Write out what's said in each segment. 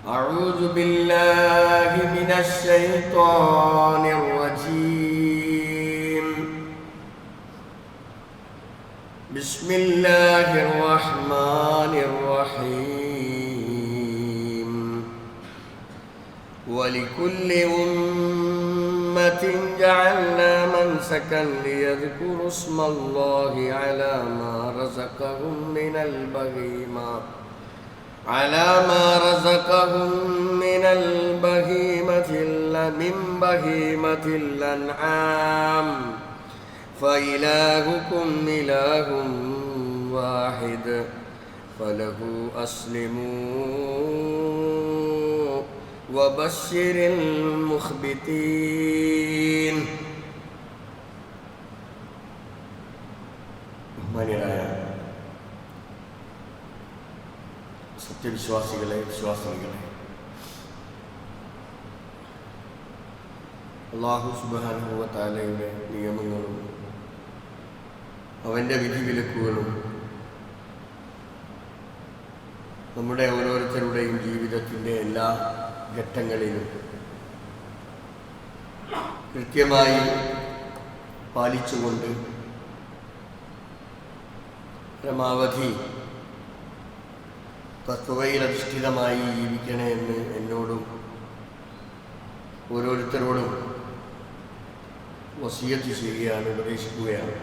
أعوذ بالله من الشيطان الرجيم. بسم الله الرحمن الرحيم. ولكل أمة جعلنا منسكا ليذكروا اسم الله على ما رزقهم من بهيمة الأنعام فإلهكم إله واحد فله أسلموا وبشر المخبتين. സത്യവിശ്വാസികളെ, വിശ്വാസികളെ, അല്ലാഹു സുബ്ഹാനഹു വ തആലയുടെ നിയമങ്ങളും അവൻ്റെ വിധിവിലക്കുകളും നമ്മുടെ ഓരോരുത്തരുടെയും ജീവിതത്തിൻ്റെ എല്ലാ ഘട്ടങ്ങളിലും കൃത്യമായി പാലിച്ചുകൊണ്ട് പരമാവധി തത്വയിലധിഷ്ഠിതമായി ജീവിക്കണേ എന്ന് എന്നോടും ഓരോരുത്തരോടും വസിയത്ത് ചെയ്യുകയാണ്, ഉപദേശിക്കുകയാണ്.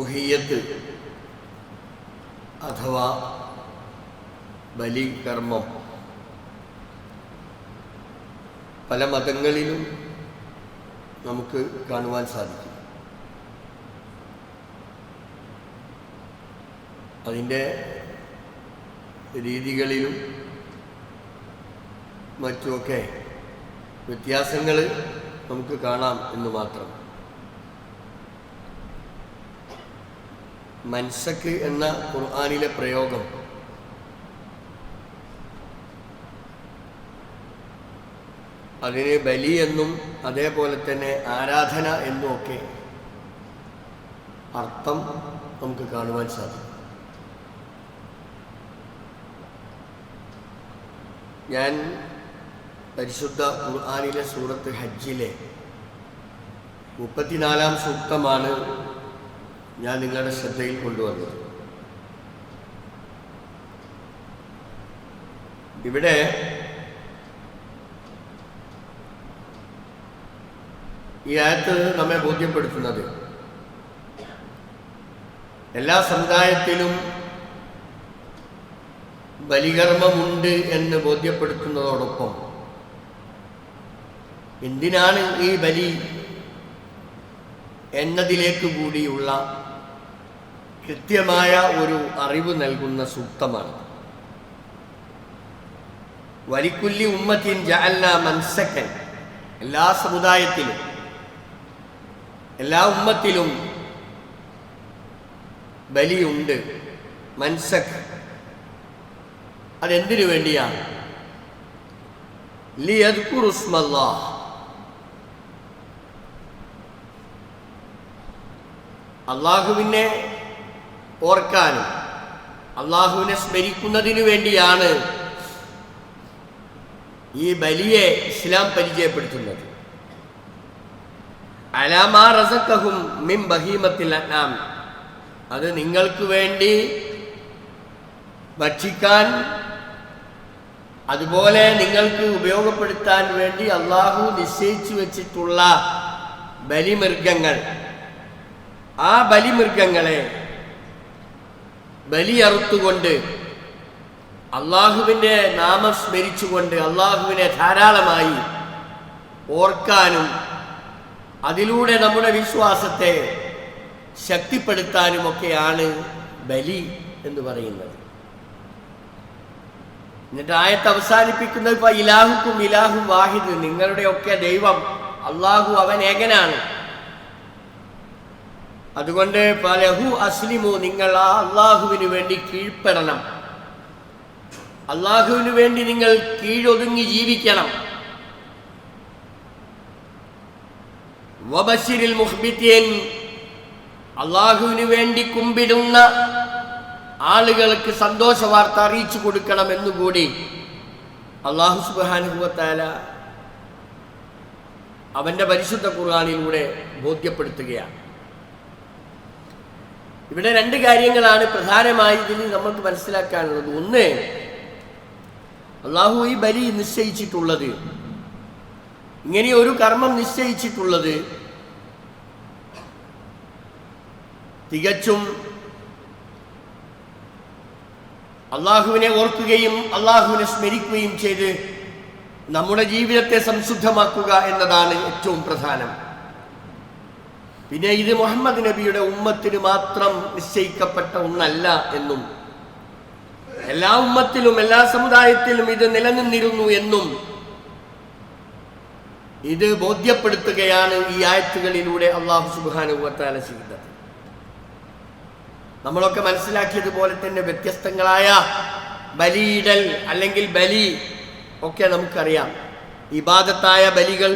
ഊഹിയത്ത് അഥവാ ബലികർമ്മം പല മതങ്ങളിലും നമുക്ക് കാണുവാൻ സാധിക്കും. അതിൻ്റെ രീതികളിലും മറ്റുമൊക്കെ വ്യത്യാസങ്ങൾ നമുക്ക് കാണാം എന്ന് മാത്രം. മൻസക്ക് എന്ന ഖുർആനിലെ പ്രയോഗം അതിന് ബലി എന്നും അതേപോലെ തന്നെ ആരാധന എന്നുമൊക്കെ അർത്ഥം നമുക്ക് കാണുവാൻ സാധിക്കും. ഞാൻ പരിശുദ്ധ ഖുർആനിലെ സൂറത്ത് ഹജ്ജിലെ 34-ാം സൂക്തമാണ് ഞാൻ നിങ്ങളുടെ ശ്രദ്ധയിൽ കൊണ്ടുവന്നത്. ഇവിടെ ഈ ആയത്ത് നമ്മെ ബോധ്യപ്പെടുത്തുന്നത് എല്ലാ സമുദായത്തിലും ബലികർമ്മമുണ്ട് എന്ന് ബോധ്യപ്പെടുത്തുന്നതോടൊപ്പം എന്തിനാണ് ഈ ബലി എന്നതിലേക്ക് കൂടിയുള്ള കൃത്യമായ ഒരു അറിവ് നൽകുന്ന സൂക്തമാണ്. വലിക്കുല്ലി ഉമ്മത്തിൻ ജഅൽനാ മൻസക്കൻ, എല്ലാ സമുദായത്തിലും എല്ലാ ഉമ്മത്തിലും ബലിയുണ്ട്. മൻസക് അതെന്തിനു വേണ്ടിയാണ്? ലിയദ്കുറു ഇസ്മല്ലാഹ്, അള്ളാഹുവിനെ ഓർക്കാനും അള്ളാഹുവിനെ സ്മരിക്കുന്നതിനു വേണ്ടിയാണ് ഈ ബലിയെ ഇസ്ലാം പരിചയപ്പെടുത്തുന്നത്. അലാമാ റസഖഹും മിൻ ബഹീമത്തിൽ അൻആം, അത് നിങ്ങൾക്ക് വേണ്ടി ഭക്ഷിക്കാൻ അതുപോലെ നിങ്ങൾക്ക് ഉപയോഗപ്പെടുത്താൻ വേണ്ടി അള്ളാഹു നിശ്ചയിച്ചു വച്ചിട്ടുള്ള ബലിമൃഗങ്ങൾ, ആ ബലിമൃഗങ്ങളെ ബലിയറുത്തുകൊണ്ട് അള്ളാഹുവിൻ്റെ നാമം സ്മരിച്ചുകൊണ്ട് അള്ളാഹുവിനെ ധാരാളമായി ഓർക്കാനും അതിലൂടെ നമ്മുടെ വിശ്വാസത്തെ ശക്തിപ്പെടുത്താനുമൊക്കെയാണ് ബലി എന്ന് പറയുന്നത്. എന്നിട്ട് ആയത്ത് അവസാനിപ്പിക്കുന്നത് ഇപ്പൊ ഇലാഹുക്കും ഇലാഹും വാഹിദ്, നിങ്ങളുടെയൊക്കെ ദൈവം അള്ളാഹു അവൻ ഏകനാണ്. അതുകൊണ്ട് ഫലഹു അസ്ലിമു, നിങ്ങൾ ആ അള്ളാഹുവിന് വേണ്ടി കീഴ്പ്പെടണം, അള്ളാഹുവിന് വേണ്ടി നിങ്ങൾ കീഴൊതുങ്ങി ജീവിക്കണം. വബശിരിൽ മുഖ്ബിതീൻ, അള്ളാഹുവിന് വേണ്ടി കുമ്പിടുന്ന ആളുകൾക്ക് സന്തോഷ വാർത്ത അറിയിച്ചു കൊടുക്കണമെന്നുകൂടി അള്ളാഹു സുബ്ഹാനഹു വ തആല അവന്റെ പരിശുദ്ധ ഖുർആനിലൂടെ ബോധ്യപ്പെടുത്തുകയാണ്. ഇവിടെ രണ്ട് കാര്യങ്ങളാണ് പ്രധാനമായി ഇതിൽ നമുക്ക് മനസ്സിലാക്കാനുള്ളത്. ഒന്ന്, അള്ളാഹു ഈ ബലി നിശ്ചയിച്ചിട്ടുള്ളത്, ഇങ്ങനെ ഒരു കർമ്മം നിശ്ചയിച്ചിട്ടുള്ളത് തികച്ചും അള്ളാഹുവിനെ ഓർക്കുകയും അള്ളാഹുവിനെ സ്മരിക്കുകയും ചെയ്ത് നമ്മുടെ ജീവിതത്തെ സംശുദ്ധമാക്കുക എന്നതാണ് ഏറ്റവും പ്രധാനം. പിന്നെ ഇത് മുഹമ്മദ് നബിയുടെ ഉമ്മത്തിന് മാത്രം നിശ്ചയിക്കപ്പെട്ട ഒന്നല്ല എന്നും എല്ലാ ഉമ്മത്തിലും എല്ലാ സമുദായത്തിലും ഇത് നിലനിന്നിരുന്നു എന്നും ഇത് ബോധ്യപ്പെടുത്തുകയാണ് ഈ ആയത്തുകളിലൂടെ അള്ളാഹു സുബ്ഹാനഹു വ തആല ചെയ്തത്. നമ്മളൊക്കെ മനസ്സിലാക്കിയതുപോലെ തന്നെ വ്യത്യസ്തങ്ങളായ ബലിയിടൽ അല്ലെങ്കിൽ ബലി ഒക്കെ നമുക്കറിയാം. ഇബാദത്തായ ബലികൾ,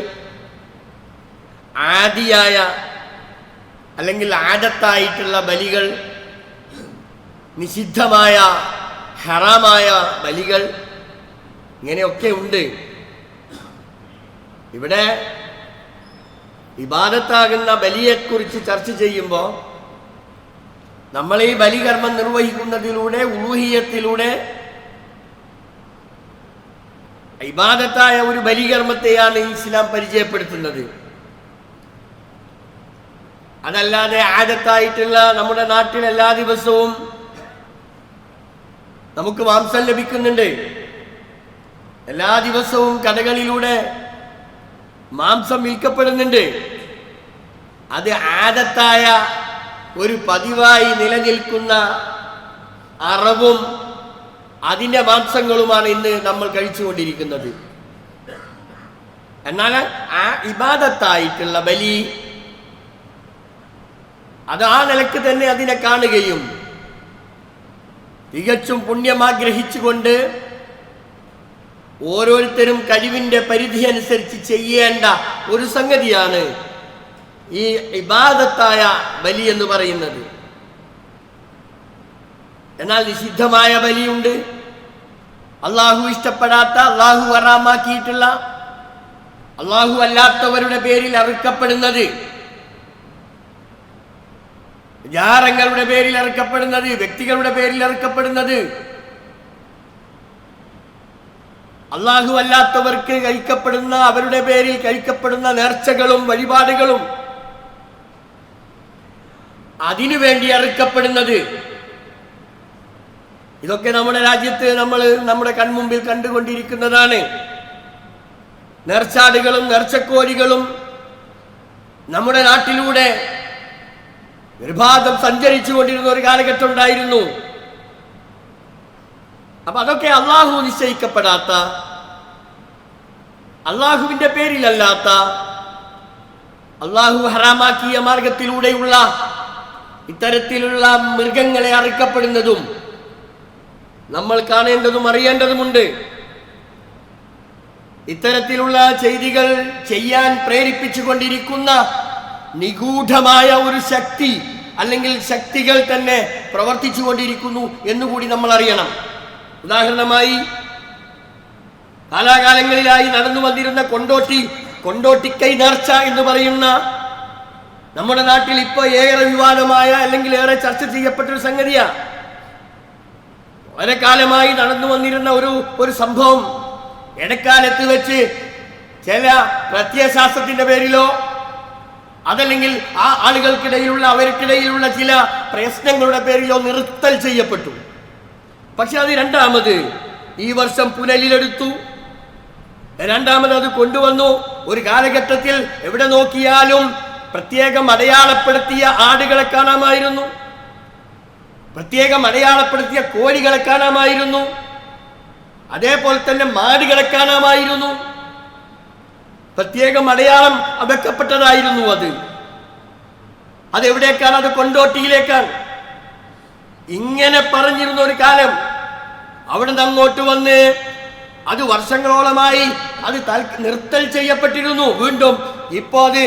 ആദിയായ അല്ലെങ്കിൽ ആദത്തായിട്ടുള്ള ബലികൾ, നിഷിദ്ധമായ ഹറാമായ ബലികൾ, ഇങ്ങനെയൊക്കെ ഉണ്ട്. ഇവിടെ ഇബാദത്താകുന്ന ബലിയെക്കുറിച്ച് ചർച്ച ചെയ്യുമ്പോൾ നമ്മൾ ഈ ബലികർമ്മം നിർവഹിക്കുന്നതിലൂടെ ഉലൂഹിയത്തിലൂടെ ഇബാദത്തായ ഒരു ബലികർമ്മത്തെയാണ് ഇസ്ലാം പരിചയപ്പെടുത്തുന്നത്. അതല്ലാതെ ആദത്തായിട്ടുള്ള നമ്മുടെ നാട്ടിൽ എല്ലാ ദിവസവും നമുക്ക് മാംസം ലഭിക്കുന്നുണ്ട്. എല്ലാ ദിവസവും കടകളിലൂടെ മാംസം വിൽക്കപ്പെടുന്നുണ്ട്. അത് ആദത്തായ ഒരു പതിവായി നിലനിൽക്കുന്ന അറവും അതിൻ്റെ മാംസങ്ങളുമാണ് ഇന്ന് നമ്മൾ കഴിച്ചുകൊണ്ടിരിക്കുന്നത്. എന്നാൽ ആ ഇബാദത്തായിട്ടുള്ള ബലി അത് ആ നിലക്ക് തന്നെ അതിനെ കാണുകയും തികച്ചും പുണ്യമാഗ്രഹിച്ചുകൊണ്ട് ഓരോരുത്തരും കഴിവിൻ്റെ പരിധി അനുസരിച്ച് ചെയ്യേണ്ട ഒരു സംഗതിയാണ് ഈ ഇബാദത്തായ ബലി എന്ന് പറയുന്നത്. എന്നാൽ നിഷിദ്ധമായ ബലിയുണ്ട്, അള്ളാഹു ഇഷ്ടപ്പെടാത്ത, അള്ളാഹു ഹറാമാക്കിയിട്ടുള്ള, അള്ളാഹു അല്ലാത്തവരുടെ പേരിൽ അറുക്കപ്പെടുന്നത്, വിചാരങ്ങളുടെ പേരിൽ അറുക്കപ്പെടുന്നത്, വ്യക്തികളുടെ പേരിൽ അറുക്കപ്പെടുന്നത്, അള്ളാഹു അല്ലാത്തവർക്ക് കഴിക്കപ്പെടുന്ന, അവരുടെ പേരിൽ കഴിക്കപ്പെടുന്ന നേർച്ചകളും വഴിപാടുകളും, അതിനുവേണ്ടി അറുക്കപ്പെടുന്നത്, ഇതൊക്കെ നമ്മുടെ രാജ്യത്ത് നമ്മൾ നമ്മുടെ കൺമുമ്പിൽ കണ്ടുകൊണ്ടിരിക്കുന്നതാണ്. നേർച്ചാടുകളും നേർച്ചക്കോഴികളും നമ്മുടെ നാട്ടിലൂടെ നിർബാധം സഞ്ചരിച്ചു കൊണ്ടിരുന്ന ഒരു കാലഘട്ടം ഉണ്ടായിരുന്നു. അപ്പൊ അതൊക്കെ അള്ളാഹു നിശ്ചയിക്കപ്പെടാത്ത, അള്ളാഹുവിന്റെ പേരിലല്ലാത്ത, അള്ളാഹു ഹറാമാക്കിയ മാർഗത്തിലൂടെയുള്ള ഇത്തരത്തിലുള്ള മൃഗങ്ങളെ അറുക്കപ്പെടുന്നതും നമ്മൾ കാണേണ്ടതും അറിയേണ്ടതുമുണ്ട്. ഇത്തരത്തിലുള്ള ചെയ്തികൾ ചെയ്യാൻ പ്രേരിപ്പിച്ചുകൊണ്ടിരിക്കുന്ന നിഗൂഢമായ ഒരു ശക്തി അല്ലെങ്കിൽ ശക്തികൾ തന്നെ പ്രവർത്തിച്ചു കൊണ്ടിരിക്കുന്നു എന്നുകൂടി നമ്മൾ അറിയണം. ഉദാഹരണമായി കാലാകാലങ്ങളിലായി നടന്നു വന്നിരുന്ന കൊണ്ടോട്ടിക്കൈ നേർച്ച എന്ന് പറയുന്ന നമ്മുടെ നാട്ടിൽ ഇപ്പോൾ ഏറെ വിവാദമായ അല്ലെങ്കിൽ ഏറെ ചർച്ച ചെയ്യപ്പെട്ടൊരു സംഗതിയാണ്. വളരെ കാലമായി നടന്നു വന്നിരുന്ന ഒരു സംഭവം ഇടക്കാലത്ത് വെച്ച് ചില പ്രത്യയശാസ്ത്രത്തിന്റെ പേരിലോ അതല്ലെങ്കിൽ ആ ആളുകൾക്കിടയിലുള്ള അവർക്കിടയിലുള്ള ചില പ്രശ്നങ്ങളുടെ പേരിലോ നിർത്തൽ ചെയ്യപ്പെട്ടു. പക്ഷെ അത് രണ്ടാമത് ഈ വർഷം പുനലിലെടുത്തു, രണ്ടാമത് അത് കൊണ്ടുവന്നു. ഒരു കാലഘട്ടത്തിൽ എവിടെ നോക്കിയാലും പ്രത്യേകം അടയാളപ്പെടുത്തിയ ആടുകളെ കാണാമായിരുന്നു, പ്രത്യേകം അടയാളപ്പെടുത്തിയ കോഴികളെ കാണാമായിരുന്നു, അതേപോലെ തന്നെ മാടുകളെ കാണാമായിരുന്നു. പ്രത്യേകം അടയാളം വെക്കപ്പെട്ടതായിരുന്നു. അതെവിടേക്കാണ്? അത് കൊണ്ടോട്ടിയിലേക്കാണ്. ഇങ്ങനെ പറഞ്ഞിരുന്ന ഒരു കാലം അവിടെ നിന്ന് അങ്ങോട്ട് വന്ന് അത് വർഷങ്ങളോളമായി അത് നിർത്തൽ ചെയ്യപ്പെട്ടിരുന്നു. വീണ്ടും ഇപ്പോ അത്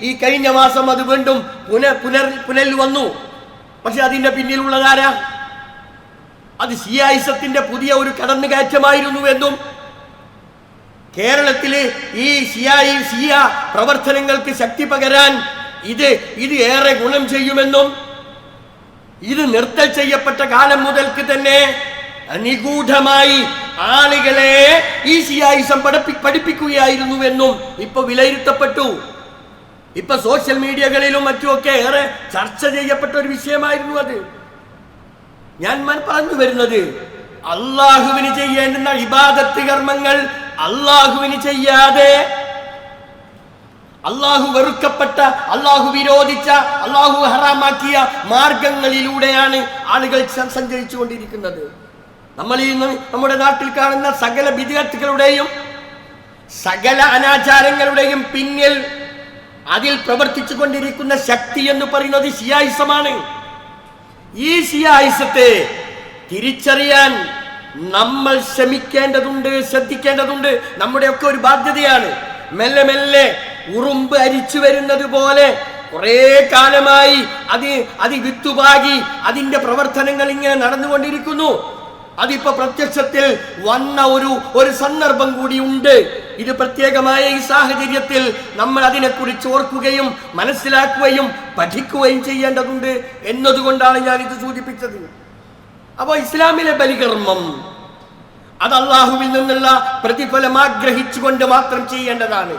ഈ കഴിഞ്ഞ മാസം അത് വീണ്ടും പുനൽ വന്നു. പക്ഷെ അതിന്റെ പിന്നിലുള്ളതാരാ? അത് ഷിയായിസത്തിന്റെ പുതിയ ഒരു കടന്നുകയറ്റമായിരുന്നു എന്നും കേരളത്തില് ഈ ഷിയ പ്രവർത്തനങ്ങൾക്ക് ശക്തി പകരാൻ ഇത് ഏറെ ഗുണം ചെയ്യുമെന്നും ഇത് നിർത്തൽ ചെയ്യപ്പെട്ട കാലം മുതൽക്ക് തന്നെ നിഗൂഢമായി ആളുകളെ ഈ ഷിയായിസം പഠിപ്പിക്കുകയായിരുന്നുവെന്നും ഇപ്പൊ വിലയിരുത്തപ്പെട്ടു. ഇപ്പൊ സോഷ്യൽ മീഡിയകളിലും മറ്റുമൊക്കെ ഏറെ ചർച്ച ചെയ്യപ്പെട്ട ഒരു വിഷയമായിരുന്നു അത്. ഞാൻ പറഞ്ഞു വരുന്നത്, അള്ളാഹുവിന് ചെയ്യേണ്ടുന്ന ഇബാദത്ത് കർമ്മങ്ങൾ അള്ളാഹുവിന് ചെയ്യാതെ അള്ളാഹു വെറുക്കപ്പെട്ട, അള്ളാഹു വിരോധിച്ച, അള്ളാഹു ഹറാമാക്കിയ മാർഗങ്ങളിലൂടെയാണ് ആളുകൾ സഞ്ചരിച്ചു കൊണ്ടിരിക്കുന്നത്. നമ്മൾ ഇന്ന് നമ്മുടെ നാട്ടിൽ കാണുന്ന സകല ബിദ്അത്തുകളുടെയും സകല അനാചാരങ്ങളുടെയും പിന്നിൽ അതിൽ പ്രവർത്തിച്ചു കൊണ്ടിരിക്കുന്ന ശക്തി എന്ന് പറയുന്നത് ഷിയായിസമാണ്. ഈ ഷിയായിസത്തെ തിരിച്ചറിയാൻ നമ്മൾ ശ്രദ്ധിക്കേണ്ടതുണ്ട്. നമ്മുടെയൊക്കെ ഒരു ബാധ്യതയാണ്. മെല്ലെ മെല്ലെ ഉറുമ്പ് അരിച്ചു വരുന്നത് പോലെ കുറെ കാലമായി അത് വിത്തുപാകി അതിന്റെ പ്രവർത്തനങ്ങൾ ഇങ്ങനെ നടന്നുകൊണ്ടിരിക്കുന്നു. അതിപ്പോ പ്രത്യക്ഷത്തിൽ വന്ന ഒരു സന്ദർഭം കൂടി ഉണ്ട്. ഇത് പ്രത്യേകമായ ഈ സാഹചര്യത്തിൽ നമ്മൾ അതിനെക്കുറിച്ച് ഓർക്കുകയും മനസ്സിലാക്കുകയും പഠിക്കുകയും ചെയ്യേണ്ടതുണ്ട് എന്നതുകൊണ്ടാണ് ഞാൻ ഇത് സൂചിപ്പിച്ചത്. അപ്പൊ ഇസ്ലാമിലെ ബലികർമ്മം അത് അള്ളാഹുവിൽ നിന്നുള്ള പ്രതിഫലം ആഗ്രഹിച്ചുകൊണ്ട് മാത്രം ചെയ്യേണ്ടതാണ്.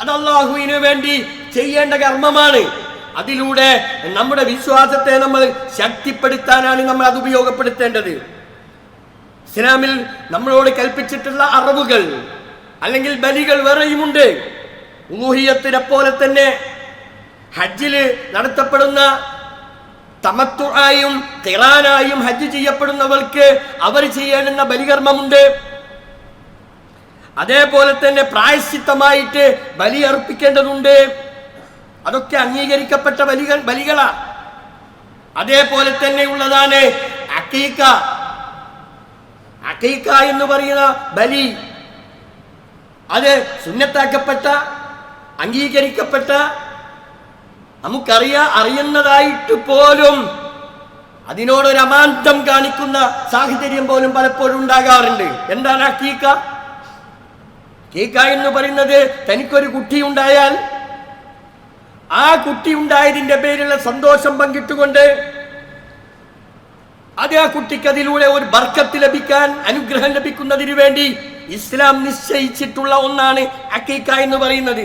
അത് അള്ളാഹുവിന് വേണ്ടി ചെയ്യേണ്ട കർമ്മമാണ്. അതിലൂടെ നമ്മുടെ വിശ്വാസത്തെ നമ്മൾ ശക്തിപ്പെടുത്താനാണ് നമ്മൾ അത് ഉപയോഗപ്പെടുത്തേണ്ടത്. ഇസ്ലാമിൽ നമ്മളോട് കൽപ്പിച്ചിട്ടുള്ള അറവുകൾ അല്ലെങ്കിൽ ബലികൾ വേറെയുമുണ്ട്. ഉലൂഹിയത്തിനെ പോലെ തന്നെ ഹജ്ജില് നടത്തപ്പെടുന്ന തമത്തുആയും ഖിറാനായും ഹജ്ജ് ചെയ്യപ്പെടുന്നവർക്ക് അവർ ചെയ്യേണ്ടുന്ന ബലികർമ്മമുണ്ട്. അതേപോലെ തന്നെ പ്രായശ്ചിത്തമായിട്ട് ബലി അർപ്പിക്കേണ്ടതുണ്ട്. അതൊക്കെ അംഗീകരിക്കപ്പെട്ട ബലികളാ. അതേപോലെ തന്നെ ഉള്ളതാണ് അഖീഖ എന്ന് പറയുന്ന ബലി. അത് സുന്നത്താക്കപ്പെട്ട, അംഗീകരിക്കപ്പെട്ട, അറിയുന്നതായിട്ട് പോലും അതിനോടൊരു അമാന്തം കാണിക്കുന്ന സാഹചര്യം പോലും പലപ്പോഴും ഉണ്ടാകാറുണ്ട്. എന്താണ് അഖീഖ എന്ന് പറയുന്നത്? തനിക്കൊരു കുട്ടി ഉണ്ടായാൽ ആ കുട്ടി ഉണ്ടായതിന്റെ പേരിലുള്ള സന്തോഷം പങ്കിട്ടുകൊണ്ട് അത് ആ കുട്ടിക്ക് അതിലൂടെ ഒരു ബർക്കത്ത് ലഭിക്കാൻ, അനുഗ്രഹം ലഭിക്കുന്നതിന് വേണ്ടി ഇസ്ലാം നിശ്ചയിച്ചിട്ടുള്ള ഒന്നാണ് അഖീഖ എന്ന് പറയുന്നത്.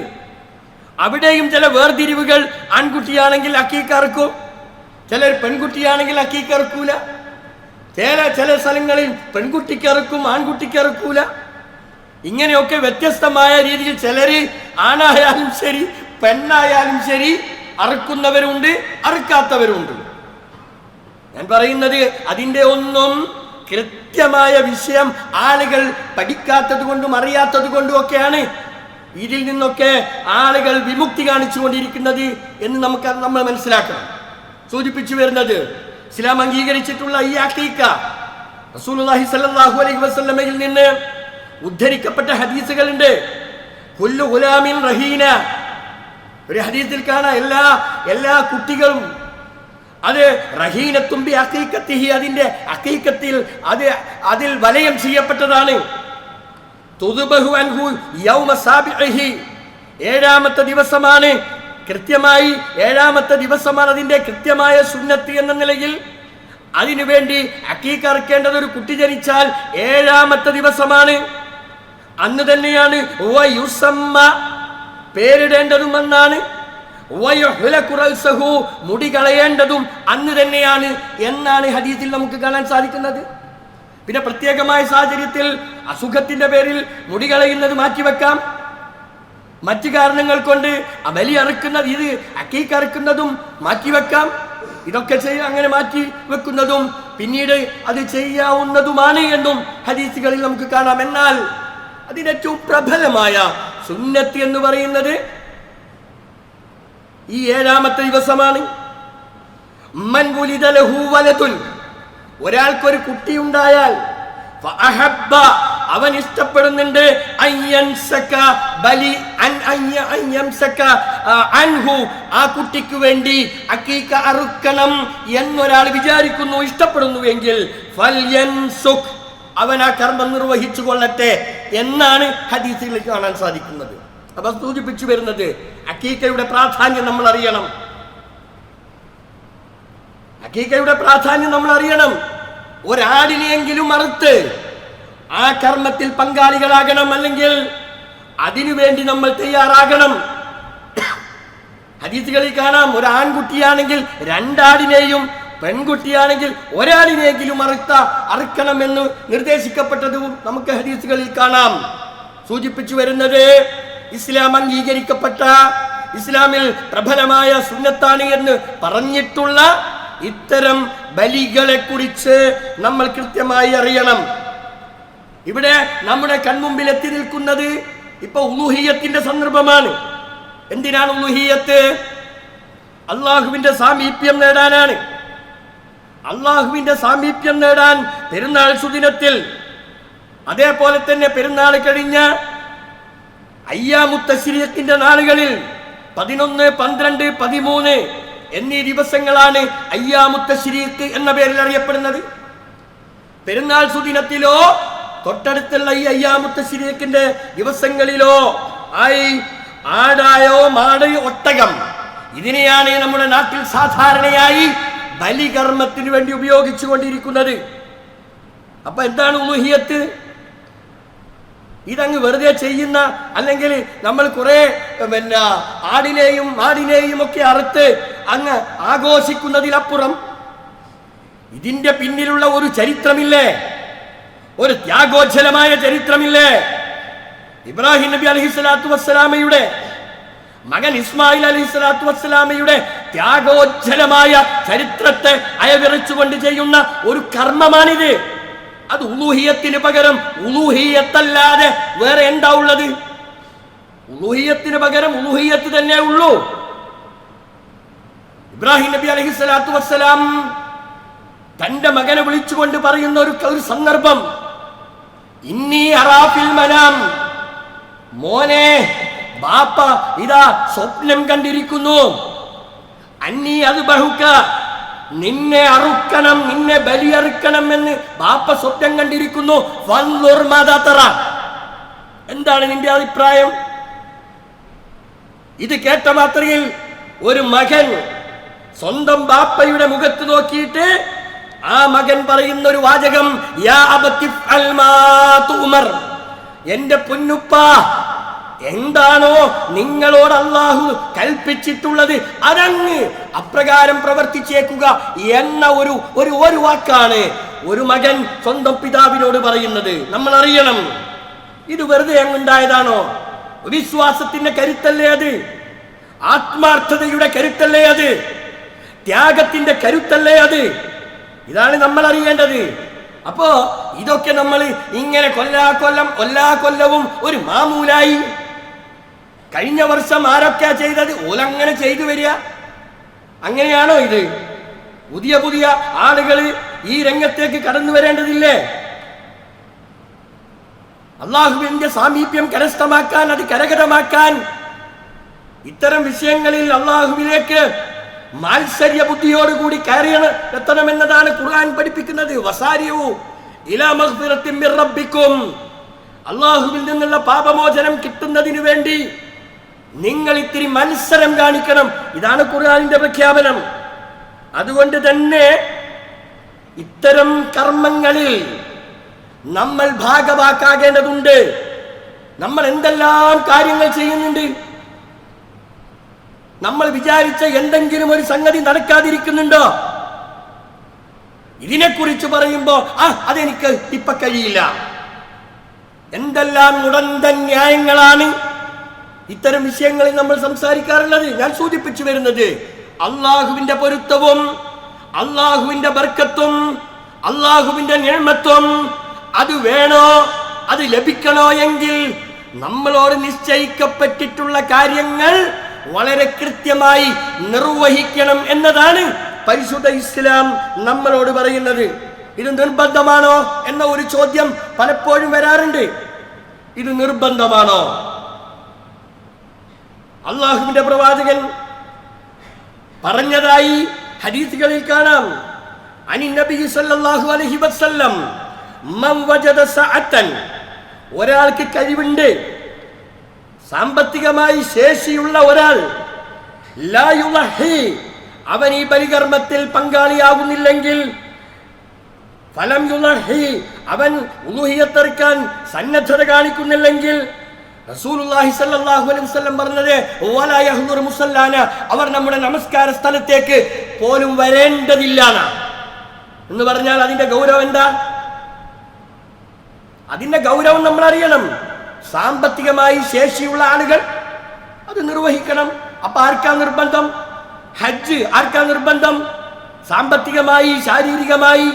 അവിടെയും ചില വേർതിരിവുകൾ. ആൺകുട്ടിയാണെങ്കിൽ അഖീഖ അറുക്കും, ചിലർ പെൺകുട്ടിയാണെങ്കിൽ അഖീഖ അറുക്കൂല. ചില സ്ഥലങ്ങളിൽ പെൺകുട്ടിക്ക് അറുക്കും, ആൺകുട്ടിക്ക് അറുക്കൂല. ഇങ്ങനെയൊക്കെ വ്യത്യസ്തമായ രീതിയിൽ ചിലര് ആണായാലും ശരി പെണ്ണായാലും ശരി അറുക്കുന്നവരുണ്ട്, അറുക്കാത്തവരുണ്ട്. ഞാൻ പറയുന്നത് അതിൻ്റെ ഒന്നും കൃത്യമായ വിഷയം ആളുകൾ പഠിക്കാത്തത് കൊണ്ടും അറിയാത്തത് കൊണ്ടും ഒക്കെയാണ് ഇതിൽ നിന്നൊക്കെ ആളുകൾ വിമുക്തി കാണിച്ചു കൊണ്ടിരിക്കുന്നത് എന്ന് നമ്മൾ മനസ്സിലാക്കണം. സൂചിപ്പിച്ചു വരുന്നത് ഇസ്ലാം അംഗീകരിച്ചിട്ടുള്ള ഈ അഖീഖ റസൂലുള്ളാഹി സ്വല്ലല്ലാഹു അലൈഹി വസല്ലമയിൽ നിന്ന് ഉദ്ധരിക്കപ്പെട്ട ഹദീസുകളുണ്ട്. കുല്ലു ഗുലാമിൻ റഹീന, ഒരു ഹദീസിൽ കാണാം എല്ലാ കുട്ടികളും അത് റഹീനത്തും ബി അഖീഖത്തിഹി, അതിന്റെ അഖീഖത്തിൽ അതിൽ വലയം ചെയ്യപ്പെട്ടതാണ്. തുദ്ബഹു അൻഹു യൗമ സാബിഇഹി, ഏഴാമത്തെ ദിവസമാണ്. കൃത്യമായി ഏഴാമത്തെ ദിവസമാണ് അതിന്റെ കൃത്യമായ സുന്നത്ത് എന്ന നിലയിൽ. അതിനുവേണ്ടി അഖീഖ അറുക്കേണ്ടത് ഒരു കുട്ടി ജനിച്ചാൽ ഏഴാമത്തെ ദിവസമാണ്. അന്ന് തന്നെയാണ് പേരിടേണ്ടതും എന്നാണ്. മുടി കളയേണ്ടതും അന്ന് തന്നെയാണ് എന്നാണ് ഹദീസിൽ നമുക്ക് കാണാൻ സാധിക്കുന്നത്. പിന്നെ പ്രത്യേകമായ സാഹചര്യത്തിൽ അസുഖത്തിന്റെ പേരിൽ മുടി കളയുന്നത് മാറ്റിവെക്കാം. മറ്റു കാരണങ്ങൾ കൊണ്ട് ബലി അറുക്കുന്നത്, ഇത് അഖീഖ അറുക്കുന്നതും മാറ്റിവെക്കാം. ഇതൊക്കെ അങ്ങനെ മാറ്റി വെക്കുന്നതും പിന്നീട് അത് ചെയ്യാവുന്നതുമാണ് എന്നും ഹദീസുകളിൽ നമുക്ക് കാണാം. എന്നാൽ അതിനേറ്റവും പ്രബലമായ സുന്നത്ത് എന്ന് പറയുന്നത് ഈ ഏഴാമത്തെ ദിവസമാണ്. മൻ വുലിദ ലഹു വലതുൻ, ഒരാൾക്കൊരു കുട്ടി ഉണ്ടായാൽ അവൻ ഇഷ്ടപ്പെടുന്നുണ്ട് ആ കുട്ടിക്ക് വേണ്ടി അക്കീക്ക അറുക്കണം എന്നൊരാൾ വിചാരിക്കുന്നു, ഇഷ്ടപ്പെടുന്നുവെങ്കിൽ അവൻ ആ കർമ്മം നിർവഹിച്ചു കൊള്ളട്ടെ എന്നാണ് ഹദീസിൽ കാണാൻ സാധിക്കുന്നത്. അപ്പൊ സൂചിപ്പിച്ചു വരുന്നത് അക്കീക്കയുടെ പ്രാധാന്യം നമ്മൾ അറിയണം. അക്കീക്കയുടെ പ്രാധാന്യം നമ്മൾ അറിയണം. ഒരാടിനെയെങ്കിലും അറുത്ത് ആ കർമ്മത്തിൽ പങ്കാളികളാകണം, അല്ലെങ്കിൽ അതിനുവേണ്ടി നമ്മൾ തയ്യാറാകണം. ഹദീസുകളിൽ കാണാം, ഒരു ആൺകുട്ടിയാണെങ്കിൽ 2 ആടിനെയും പെൺകുട്ടിയാണെങ്കിൽ ഒരാടിനെങ്കിലും അറുക്കണമെന്ന് നിർദ്ദേശിക്കപ്പെട്ടതും നമുക്ക് ഹദീസുകളിൽ കാണാം. സൂചിപ്പിച്ചു വരുന്നത് ഇസ്ലാം അംഗീകരിക്കപ്പെട്ട, ഇസ്ലാമിൽ പ്രബലമായ സുന്നത്താണ് എന്ന് പറഞ്ഞിട്ടുള്ള ഇത്തരം ബലികളെ കുറിച്ച് നമ്മൾ കൃത്യമായി അറിയണം. ഇവിടെ നമ്മുടെ കൺമുമ്പിൽ എത്തി നിൽക്കുന്നത് ഇപ്പൊ ഉലൂഹിയത്തിന്റെ സന്ദർഭമാണ്. എന്തിനാണ് ഉലൂഹിയത്ത്? അള്ളാഹുവിന്റെ സാമീപ്യം നേടാനാണ്. അള്ളാഹുവിന്റെ സാമീപ്യം നേടാൻ പെരുന്നാൾ സുദിനത്തിൽ, അതേപോലെ തന്നെ പെരുന്നാൾ കഴിഞ്ഞ അയ്യാമുത്ത തശ്രീഖിന്റെ നാളുകളിൽ 11, 12, 13 എന്നീ ദിവസങ്ങളാണ് അയ്യാമുത്ത തശ്രീഖ് എന്ന പേരിൽ അറിയപ്പെടുന്നത്. പെരുന്നാൾ സുദിനത്തിലോ തൊട്ടടുത്തുള്ള ഈ അയ്യാമുത്ത തശ്രീഖിന്റെ ദിവസങ്ങളിലോ ആടായോ മാടയോ ഒട്ടകം, ഇതിനെയാണ് നമ്മുടെ നാട്ടിൽ സാധാരണയായി ബലികർമ്മത്തിന് വേണ്ടി ഉപയോഗിച്ചു കൊണ്ടിരിക്കുന്നത്. അപ്പൊ എന്താണ് ഉലൂഹിയത്ത്? ഇതങ്ങ് വെറുതെ ചെയ്യുന്ന, അല്ലെങ്കിൽ നമ്മൾ കുറെ ആടിനെയും മാടിനെയും ഒക്കെ അറുത്ത് അങ്ങ് ആഘോഷിക്കുന്നതിലപ്പുറം ഇതിന്റെ പിന്നിലുള്ള ഒരു ചരിത്രമില്ലേ? ഒരു ത്യാഗോജ്ജലമായ ചരിത്രമില്ലേ? ഇബ്രാഹിം നബി അലൈഹിസ്സലാത്തു വസ്സലാമയുടെ മകൻ ഇസ്മായിൽ അലൈഹിസ്സലാത്തു വസ്സലാമയുടെ ത്യാഗോജ്ജലമായ ചരിത്രത്തെ അയവിറച്ചുകൊണ്ട് ചെയ്യുന്ന ഒരു കർമ്മമാണിത്. അത് ഉലൂഹിയത്തിന് പകരം ഉലൂഹിയത്തല്ലാതെ വേറെ എന്താ ഉള്ളത്? ഉലൂഹിയത്തിന് പകരം ഉലൂഹിയത്ത് തന്നെ ഉള്ളൂ. ഇബ്രാഹിം നബി അലൈഹിസ്സലാത്തു വസ്സലാം തന്റെ മകനെ വിളിച്ചുകൊണ്ട് പറയുന്ന ഒരു സന്ദർഭം, ഇന്നി അറാഫിൽ മനാം, മോനെ ബാപ്പ ഇതാ സ്വപ്നം കണ്ടിരിക്കുന്നു, അന്നീ അത് ബഹുക്ക, നിന്നെ അറുക്കണം, നിന്നെ ബലിയറുക്കണം എന്ന് ബാപ്പ സ്വപ്നം കണ്ടിരിക്കുന്നു. എന്താണ് നിന്റെ അഭിപ്രായം? ഇത് കേട്ട മാത്രയിൽ ഒരു മകൻ സ്വന്തം ബാപ്പയുടെ മുഖത്ത് നോക്കിയിട്ട് ആ മകൻ പറയുന്ന ഒരു വാചകം, യാ അബതി ഫഅൽ മാ തുമർ, എന്റെ പൊന്നുപ്പ, എന്താണോ നിങ്ങളോട് അള്ളാഹു കൽപ്പിച്ചിട്ടുള്ളത് അതങ്ങ് അപ്രകാരം പ്രവർത്തിച്ചേക്കുക എന്ന ഒരു വാക്കാണ് ഒരു മകൻ സ്വന്തം പിതാവിനോട് പറയുന്നത്. നമ്മൾ അറിയണം, ഇത് വെറുതെ അങ്ങുണ്ടായതാണോ? വിശ്വാസത്തിന്റെ കരുത്തല്ലേ അത്? ആത്മാർത്ഥതയുടെ കരുത്തല്ലേ അത്? ത്യാഗത്തിന്റെ കരുത്തല്ലേ അത്? ഇതാണ് നമ്മൾ അറിയേണ്ടത്. അപ്പോ ഇതൊക്കെ നമ്മൾ ഇങ്ങനെ കൊല്ലാ കൊല്ലവും ഒരു മാമൂലായി. കഴിഞ്ഞ വർഷം ആരൊക്കെയാ ചെയ്തത്? ഓലങ്ങനെ ചെയ്തു വരിക. അങ്ങനെയാണോ ഇത്? പുതിയ പുതിയ ആളുകൾ ഈ രംഗത്തേക്ക് കടന്നു വരേണ്ടതില്ലേ? അള്ളാഹുവിന്റെ സാമീപ്യം കരസ്ഥമാക്കാൻ, അത് കരകരമാക്കാൻ ഇത്തരം വിഷയങ്ങളിൽ അള്ളാഹുവിലേക്ക് മാത്സര്യ ബുദ്ധിയോടുകൂടി എത്തണമെന്നതാണ് ഖുർആൻ പഠിപ്പിക്കുന്നത്. വസാരിഉ ഇലാ മഗ്ഫിറത്തിൻ മിർ റബ്ബിക്കും, അള്ളാഹുവിൽ നിന്നുള്ള പാപമോചനം കിട്ടുന്നതിന് വേണ്ടി നിങ്ങൾ ഇത്തിരി മത്സരം കാണിക്കണം. ഇതാണ് ഖുർആനിന്റെ പ്രഖ്യാപനം. അതുകൊണ്ട് തന്നെ ഇത്തരം കർമ്മങ്ങളിൽ നമ്മൾ ഭാഗവാക്കാകേണ്ടതുണ്ട്. നമ്മൾ എന്തെല്ലാം കാര്യങ്ങൾ ചെയ്യുന്നുണ്ട്. നമ്മൾ വിചാരിച്ച എന്തെങ്കിലും ഒരു സംഗതി നടക്കാതിരിക്കുന്നുണ്ടോ? ഇതിനെക്കുറിച്ച് പറയുമ്പോ അതെനിക്ക് ഇപ്പൊ കഴിയില്ല. എന്തെല്ലാം നുടന്തൻ ന്യായങ്ങളാണ് ഇത്തരം വിഷയങ്ങളിൽ നമ്മൾ സംസാരിക്കാറുള്ളത്. ഞാൻ സൂചിപ്പിച്ചു വരുന്നത് അള്ളാഹുവിന്റെ പൊരുത്തവും അള്ളാഹുവിന്റെ ബർക്കത്തും അള്ളാഹുവിന്റെ നിഅമത്തും അത് വേണോ, അത് ലഭിക്കണോ എങ്കിൽ നമ്മളോട് നിശ്ചയിക്കപ്പെട്ടിട്ടുള്ള കാര്യങ്ങൾ വളരെ കൃത്യമായി നിർവഹിക്കണം എന്നതാണ് പരിശുദ്ധ ഇസ്ലാം നമ്മളോട് പറയുന്നത്. ഇത് നിർബന്ധമാണോ എന്ന ഒരു ചോദ്യം പലപ്പോഴും വരാറുണ്ട്. ഇത് നിർബന്ധമാണോ? അള്ളാഹുവിന്റെ പ്രവാചകൻ പറഞ്ഞതായി ഹദീസുകളിൽ കാണാം. അനി നബി സല്ലല്ലാഹു അലൈഹി വസല്ലം മൻ വജദ സഅതൻ, ഒരാൾക്ക് കഴിവുണ്ട്, സാമ്പത്തികമായി ശേഷിയുള്ള ഒരാൾ, ലാ യുളഹി, അവൻ ഈ ബലികർമ്മത്തിൽ പങ്കാളിയാകുന്നില്ലെങ്കിൽ, ഫലം യുളഹി, അവൻ ഉളുഹിയ്യത്ത് അറുക്കാൻ സന്നദ്ധത കാണിക്കുന്നില്ലെങ്കിൽ, റസൂലുള്ളാഹി സ്വല്ലല്ലാഹു അലൈഹി വസല്ലം പറഞ്ഞത് വലാ യഹ്ദുറു മുസല്ലാന, അവർ നമ്മുടെ നമസ്കാര സ്ഥലത്തേക്ക് പോലും വരേണ്ടതില്ലാണ് എന്ന് പറഞ്ഞാൽ അതിന്റെ ഗൗരവം എന്താ? അതിന്റെ ഗൗരവം നമ്മൾ അറിയണം. സാമ്പത്തികമായി ശേഷിയുള്ള ആളുകൾ അത് നിർവഹിക്കണം. അപ്പൊ ആർക്കാ നിർബന്ധം? ഹജ്ജ് ആർക്കാ നിർബന്ധം? സാമ്പത്തികമായി ശാരീരികമായി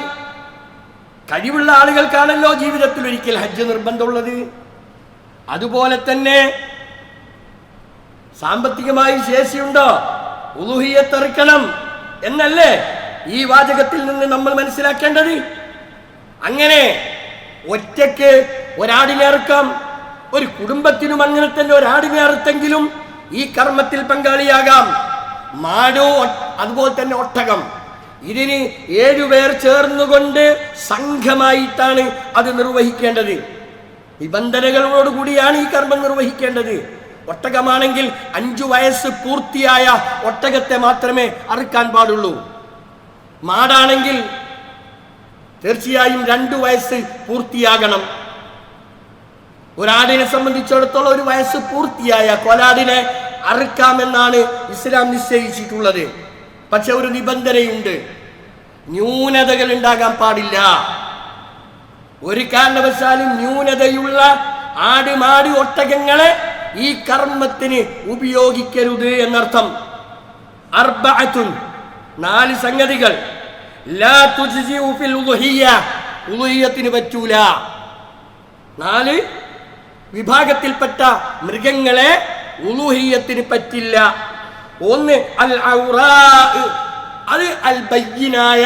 കഴിവുള്ള ആളുകൾക്കാണല്ലോ ജീവിതത്തിൽ ഒരിക്കൽ ഹജ്ജ് നിർബന്ധമുള്ളത്. അതുപോലെ തന്നെ സാമ്പത്തികമായി ശേഷിയുണ്ടോ, ഉളുഹിയ്യത്ത് അറുക്കണം എന്നല്ലേ ഈ വാചകത്തിൽ നിന്ന് നമ്മൾ മനസ്സിലാക്കേണ്ടത്. അങ്ങനെ ഒറ്റയ്ക്ക് ഒരാടിനെ അറുക്കാം, ഒരു കുടുംബത്തിനും അങ്ങനെ തന്നെ ഒരാടിനെ അറുത്തെങ്കിലും ഈ കർമ്മത്തിൽ പങ്കാളിയാകാം. മാടോ അതുപോലെ തന്നെ ഒട്ടകം, ഇതിന് 7 പേർ ചേർന്നുകൊണ്ട് സംഘമായിട്ടാണ് അത് നിർവഹിക്കേണ്ടത്. നിബന്ധനകളോടുകൂടിയാണ് ഈ കർമ്മം നിർവഹിക്കേണ്ടത്. ഒട്ടകമാണെങ്കിൽ 5 വയസ്സ് പൂർത്തിയായ ഒട്ടകത്തെ മാത്രമേ അറുക്കാൻ പാടുള്ളൂ. മാടാണെങ്കിൽ തീർച്ചയായും 2 വയസ്സ് പൂർത്തിയാകണം. ഒരാടിനെ സംബന്ധിച്ചിടത്തോളം 1 വയസ്സ് പൂർത്തിയായ കൊലാടിനെ അറുക്കാമെന്നാണ് ഇസ്ലാം നിശ്ചയിച്ചിട്ടുള്ളത്. പക്ഷെ ഒരു നിബന്ധനയുണ്ട്, ന്യൂനതകൾ ഉണ്ടാകാൻ പാടില്ല. ഒരു കാരണവശാലും ന്യൂനതയുള്ള ആട്, മാട്, ഒട്ടകങ്ങളെ ഈ കർമ്മത്തിന് ഉപയോഗിക്കരുത് എന്നർത്ഥം. അർബഅത്തുൻ, 4 സംഗതികൾ. ലാ തുജ്സിഉ ഫിൽ ഉളുഹിയ്യ, ഉളുഹിയ്യത്തിന് പറ്റൂല. 4 വിഭാഗത്തിൽപ്പെട്ട മൃഗങ്ങളെ ഉളുഹിയ്യത്തിന് പറ്റില്ല. ഒന്ന് അൽ ഔറാ, അത് അൽ ബയ്യിനായ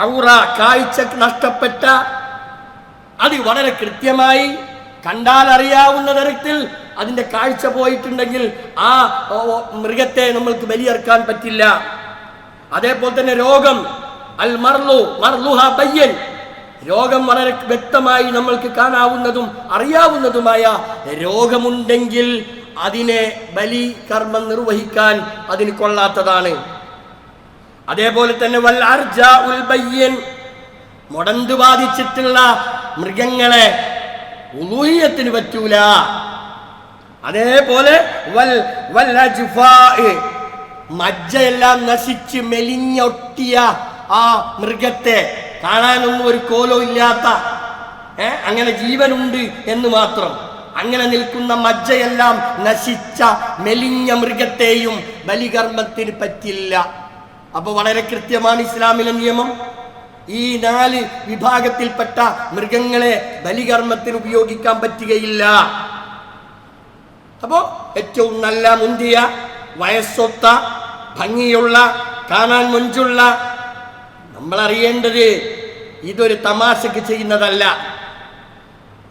ഔറ, കാഴ്ച നഷ്ടപ്പെട്ട, അത് വളരെ കൃത്യമായി കണ്ടാൽ അറിയാവുന്ന തരത്തിൽ അതിന്റെ കാഴ്ച പോയിട്ടുണ്ടെങ്കിൽ ആ മൃഗത്തെ നമ്മൾക്ക് ബലിയർക്കാൻ പറ്റില്ല. അതേപോലെ തന്നെ രോഗം, അൽ മർലു, മർലുഹ ബയ്യൻ, രോഗം വളരെ വ്യക്തമായി നമ്മൾക്ക് കാണാവുന്നതും അറിയാവുന്നതുമായ രോഗമുണ്ടെങ്കിൽ അതിനെ ബലി കർമ്മം നിർവഹിക്കാൻ അതിന് കൊള്ളാത്തതാണ്. അതേപോലെ തന്നെ വൽ അർജാഉൽ ബയ്യൻ, മുടന്ത് ബാധിച്ചിട്ടുള്ള മൃഗങ്ങളെ ഉളുഹിയ്യത്തിന് പറ്റൂല. അതേപോലെ വൽ അജ്ഫാ, മജ്ജയെല്ലാം നശിച്ച് മെലിഞ്ഞൊട്ടിയ ആ മൃഗത്തെ, കാണാനൊന്നും ഒരു കോലോ ഇല്ലാത്ത, അങ്ങനെ ജീവനുണ്ട് എന്ന് മാത്രം, അങ്ങനെ നിൽക്കുന്ന മജ്ജയെല്ലാം നശിച്ച മെലിഞ്ഞ മൃഗത്തെയും ബലികർമ്മത്തിന് പറ്റില്ല. അപ്പൊ വളരെ കൃത്യമാണ് ഇസ്ലാമിലെ നിയമം. ഈ 4 വിഭാഗത്തിൽപ്പെട്ട മൃഗങ്ങളെ ബലികർമ്മത്തിന് ഉപയോഗിക്കാൻ പറ്റുകയില്ല. അപ്പോ ഏറ്റവും നല്ല മുന്തിയ, വയസ്സൊത്ത, ഭംഗിയുള്ള, കാണാൻ മൊഞ്ചുള്ള, നമ്മൾ അറിയേണ്ടത് ഇതൊരു തമാശക്ക് ചെയ്യുന്നതല്ല.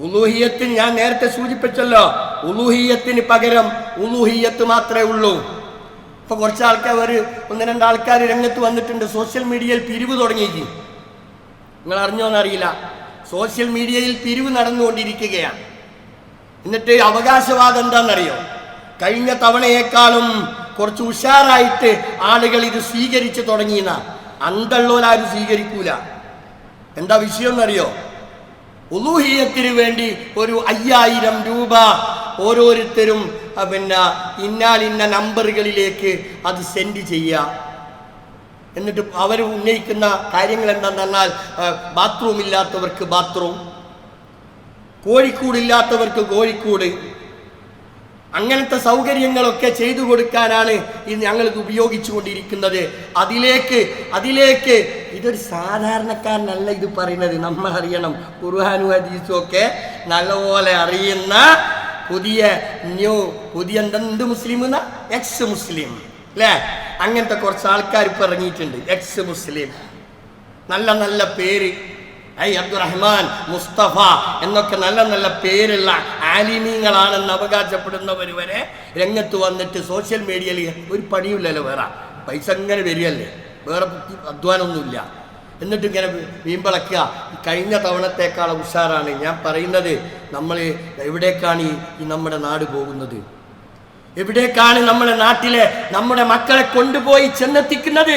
ഉലൂഹിയത്തിന് ഞാൻ നേരത്തെ സൂചിപ്പിച്ചല്ലോ, ഉലൂഹിയത്തിന് പകരം ഉലൂഹിയത്ത് മാത്രമേ ഉള്ളൂ. ഇപ്പൊ കുറച്ച് ആൾക്കാർ, 1-2 ആൾക്കാർ രംഗത്ത് വന്നിട്ടുണ്ട്. സോഷ്യൽ മീഡിയയിൽ പിരിവ് തുടങ്ങിയിരിക്കും. നിങ്ങൾ അറിഞ്ഞോന്നറിയില്ല, സോഷ്യൽ മീഡിയയിൽ പിരിവ് നടന്നുകൊണ്ടിരിക്കുകയാണ്. എന്നിട്ട് അവകാശവാദം എന്താണെന്നറിയോ? കഴിഞ്ഞ തവണയേക്കാളും കുറച്ച് ഉഷാറായിട്ട് ആളുകൾ ഇത് സ്വീകരിച്ചു തുടങ്ങിയെന്ന. അന്തള്ളോലാരും സ്വീകരിക്കൂല. എന്താ വിഷയം എന്നറിയോ? ഉലൂഹിയത്തിന് വേണ്ടി ഒരു 5000 രൂപ ഓരോരുത്തരും ഇന്ന നമ്പറുകളിലേക്ക് അത് സെൻഡ് ചെയ്യുക. എന്നിട്ട് അവർ ഉന്നയിക്കുന്ന കാര്യങ്ങൾ എന്താണെന്ന് പറഞ്ഞാൽ, ബാത്റൂം ഇല്ലാത്തവർക്ക് ബാത്റൂം, കോഴിക്കൂടില്ലാത്തവർക്ക് കോഴിക്കൂട്, അങ്ങനത്തെ സൗകര്യങ്ങളൊക്കെ ചെയ്തു കൊടുക്കാനാണ് ഇത് ഞങ്ങൾ ഉപയോഗിച്ചു കൊണ്ടിരിക്കുന്നത്. അതിലേക്ക് ഇതൊരു സാധാരണക്കാരനല്ല ഇത് പറയുന്നത്. നമ്മൾ അറിയണം, ഖുർആനും ഹദീസും ഒക്കെ നല്ലപോലെ അറിയുന്ന പുതിയ എന്ത് മുസ്ലിം, എക്സ് മുസ്ലിം അല്ലേ, അങ്ങനത്തെ കുറച്ച് ആൾക്കാർ ഇപ്പൊ ഇറങ്ങിയിട്ടുണ്ട്. എക്സ് മുസ്ലിം, നല്ല നല്ല പേര് അബ്ദുറഹ്മാൻ, മുസ്തഫ എന്നൊക്കെ നല്ല നല്ല പേരുള്ള ആലിമീങ്ങളാണെന്ന് അവകാശപ്പെടുന്നവർ വരെ രംഗത്ത് വന്നിട്ട് സോഷ്യൽ മീഡിയയിൽ ഒരു പണിയില്ലല്ലോ, വേറെ പൈസ ഇങ്ങനെ വരികയല്ലേ, വേറെ അധ്വാനമൊന്നുമില്ല. എന്നിട്ട് ഇങ്ങനെ വീമ്പിളക്കുക. കഴിഞ്ഞ തവണത്തേക്കാൾ ഉഷാറാണ്. ഞാൻ പറയുന്നത്, നമ്മൾ എവിടേക്കാണ് ഈ നമ്മുടെ നാട് പോകുന്നത്? എവിടേക്കാണ് നമ്മുടെ നാട്ടിലെ നമ്മുടെ മക്കളെ കൊണ്ടുപോയി ചെന്നെത്തിക്കുന്നത്?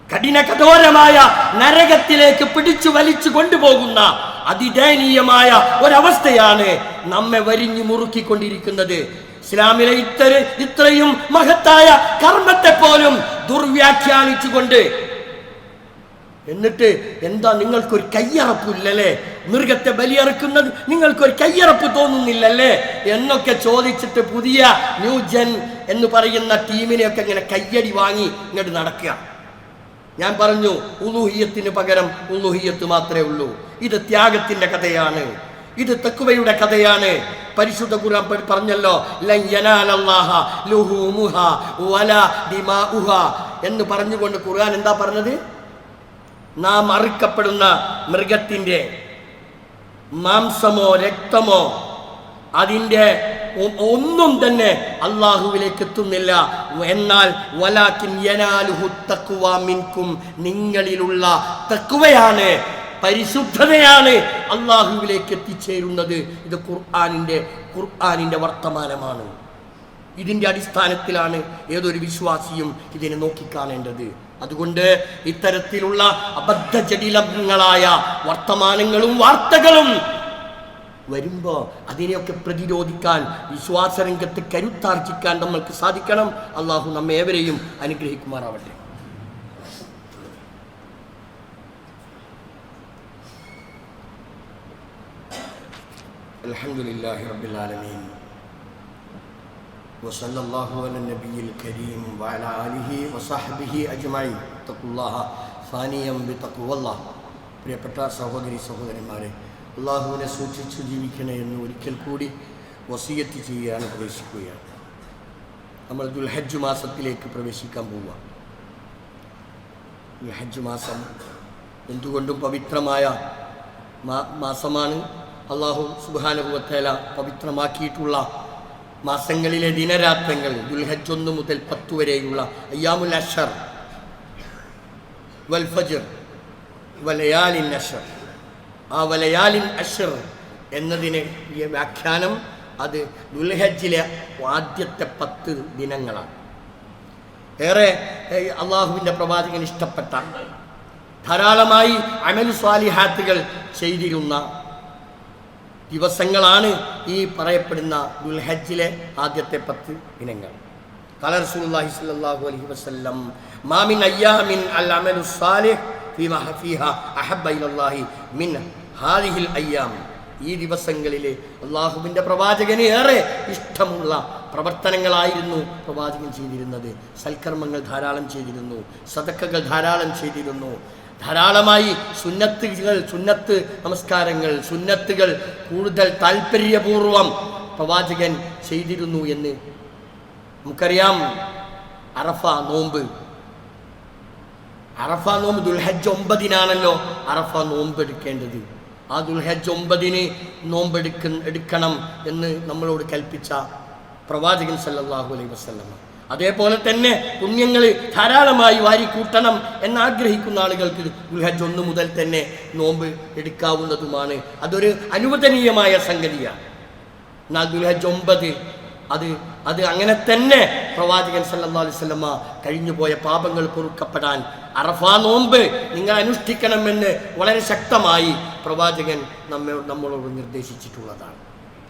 കഠിന കഠോരമായ നരകത്തിലേക്ക് പിടിച്ചു വലിച്ചു കൊണ്ടുപോകുന്ന അതിദയനീയമായ ഒരവസ്ഥയാണ് നമ്മെ വരിഞ്ഞു മുറുക്കിക്കൊണ്ടിരിക്കുന്നത്. ഇസ്ലാമിലെ ഇത്രയും മഹത്തായ കർമ്മത്തെ പോലും ദുർവ്യാഖ്യാനിച്ചുകൊണ്ട്, എന്നിട്ട് എന്താ നിങ്ങൾക്കൊരു കയ്യറപ്പില്ലല്ലേ? മൃഗത്തെ ബലിയറുക്കുന്നത് നിങ്ങൾക്കൊരു കയ്യറപ്പ് തോന്നുന്നില്ലല്ലേ എന്നൊക്കെ ചോദിച്ചിട്ട് പുതിയ ന്യൂജൻ എന്ന് പറയുന്ന ടീമിനെയൊക്കെ ഇങ്ങനെ കയ്യടി വാങ്ങി ഇങ്ങോട്ട് നടക്കുക. ഞാൻ പറഞ്ഞു, ഉലൂഹിയത്തിന് പകരം ഉലൂഹിയത്ത് മാത്രമേ ഉള്ളൂ. ഇത് ത്യാഗത്തിന്റെ കഥയാണ്, ഇത് തഖ്വയുടെ കഥയാണ്. പരിശുദ്ധ ഖുർആൻ പറഞ്ഞല്ലോ, ലൻ യനാലല്ലാഹ ലുഹൂമുഹാ വലാ ദിമാഉഹാ എന്ന് പറഞ്ഞുകൊണ്ട് ഖുർആൻ എന്താ പറഞ്ഞത്? നാം അറുക്കപ്പെടുന്ന മൃഗത്തിന്റെ മാംസമോ രക്തമോ അതിൻ്റെ ഒന്നും തന്നെ അള്ളാഹുവിലേക്ക് എത്തുന്നില്ല. എന്നാൽ വലാകിൻ യനാലുഹു തഖ്വ മിൻകും, നിങ്ങളിലുള്ള തഖ്വയാണ്, പരിശുദ്ധതയാണ് അള്ളാഹുവിലേക്ക് എത്തിച്ചേരുന്നത്. ഇത് ഖുർആനിന്റെ വർത്തമാനമാണ്. ഇതിൻ്റെ അടിസ്ഥാനത്തിലാണ് ഏതൊരു വിശ്വാസിയും ഇതിനെ നോക്കിക്കാണേണ്ടത്. അതുകൊണ്ട് ഇത്തരത്തിലുള്ള അബദ്ധജടിലങ്ങളായ വർത്തമാനങ്ങളും വാർത്തകളും വരുമ്പോൾ അതിനെയൊക്കെ പ്രതിരോധിക്കാൻ, വിശ്വാസരംഗത്ത് കരുത്താർജിക്കാൻ നമ്മൾക്ക് സാധിക്കണം. അള്ളാഹു നമ്മെ ഏവരെയും അനുഗ്രഹിക്കുമാറാവട്ടെ. അൽഹംദുലില്ലാഹി റബ്ബിൽ ആലമീൻ വസല്ലല്ലാഹു അലാ നബിയിൽ കരീം വഅലാ ആലിഹി വസഹ്ബിഹി അജ്മഈൻ. തഖ്വല്ലാഹ ഫാനിയം ബിതഖ്വല്ലാഹ്. പ്രിയപ്പെട്ട സഹോദരി സഹോദരന്മാരെ, അള്ളാഹുവിനെ സൂക്ഷിച്ച് ജീവിക്കണേ എന്ന് ഒരിക്കൽ കൂടി വസിയത്ത് ചെയ്യാൻ പ്രവേശിക്കുകയാണ്. നമ്മൾ ദുൽഹജ്ജ് മാസത്തിലേക്ക് പ്രവേശിക്കാൻ പോവുക. ദുൽഹജ്ജ് മാസം എന്തുകൊണ്ടും പവിത്രമായ മാസമാണ്. അള്ളാഹു സുബ്ഹാനഹു വ തആല പവിത്രമാക്കിയിട്ടുള്ള മാസങ്ങളിലെ ദിനരാത്രങ്ങൾ ദുൽഹജ്ജ് 1 മുതൽ 10 വരെയുള്ള അയ്യാമുൽ അശ്ർ വൽ ഫജ്ർ വലയാലിൻ അശ്ർ. ആ വലയാലിൻ അശ്ർ എന്നതിന് വ്യാഖ്യാനം അത് ദുൽഹജ്ജിലെ ആദ്യത്തെ 10 ദിനങ്ങളാണ്. ഏറെ അള്ളാഹുവിൻ്റെ പ്രവാചകൻ ഇഷ്ടപ്പെട്ട, ധാരാളമായി അമൽ സ്വാലിഹാത്തുകൾ ചെയ്തിരുന്ന ദിവസങ്ങളാണ് ഈ പറയപ്പെടുന്ന ദുൽഹജ്ജിലെ ആദ്യത്തെ 10 ദിനങ്ങൾ. ഖാല റസൂലുള്ളാഹി സ്വല്ലല്ലാഹു അലൈഹി വസല്ലം, മാ മിൻ അയ്യാമിൻ അൽ അമലു സ്വാലിഹ് ഫീഹാ അഹബ്ബ ഇലല്ലാഹി മിൻ ഹാദിഹിൽ അയ്യാം. ഈ ദിവസങ്ങളിൽ അള്ളാഹുവിൻ്റെ പ്രവാചകന് ഏറെ ഇഷ്ടമുള്ള പ്രവർത്തനങ്ങളായിരുന്നു പ്രവാചകൻ ചെയ്തിരുന്നത്. സൽക്കർമ്മങ്ങൾ ധാരാളം ചെയ്തിരുന്നു, സദഖകൾ ധാരാളം ചെയ്തിരുന്നു, ധാരാളമായി സുന്നത്ത് നമസ്കാരങ്ങൾ, സുന്നത്തുകൾ കൂടുതൽ താല്പര്യപൂർവം പ്രവാചകൻ ചെയ്തിരുന്നു എന്ന് നമുക്കറിയാം. അറഫ നോമ്പ് ദുൽഹജ്ജ് 9-നാണല്ലോ അറഫ നോമ്പ് എടുക്കേണ്ടത്. ആ ദുൽഹജ്ജ് 9-ന് നോമ്പെടുക്കണം എന്ന് നമ്മളോട് കൽപ്പിച്ച പ്രവാചകൻ സല്ലല്ലാഹു അലൈഹി വസല്ലം. അതേപോലെ തന്നെ പുണ്യങ്ങൾ ധാരാളമായി വാരിക്കൂട്ടണം എന്നാഗ്രഹിക്കുന്ന ആളുകൾക്ക് ദുൽഹജ്ജ് 1 മുതൽ തന്നെ നോമ്പ് എടുക്കാവുന്നതുമാണ്. അതൊരു അനുവദനീയമായ സംഗതിയാണ്. എന്നാൽ ദുൽഹജ്ജ് 9 അത് അങ്ങനെ തന്നെ പ്രവാചകൻ സല്ലല്ലാഹു അലൈഹി വസല്ലമ കഴിഞ്ഞുപോയ പാപങ്ങൾ പൊറുക്കപ്പെടാൻ അറഫ നോമ്പ് നിങ്ങൾ അനുഷ്ഠിക്കണമെന്ന് വളരെ ശക്തമായി പ്രവാചകൻ നമ്മളോട് നിർദ്ദേശിച്ചിട്ടുള്ളതാണ്.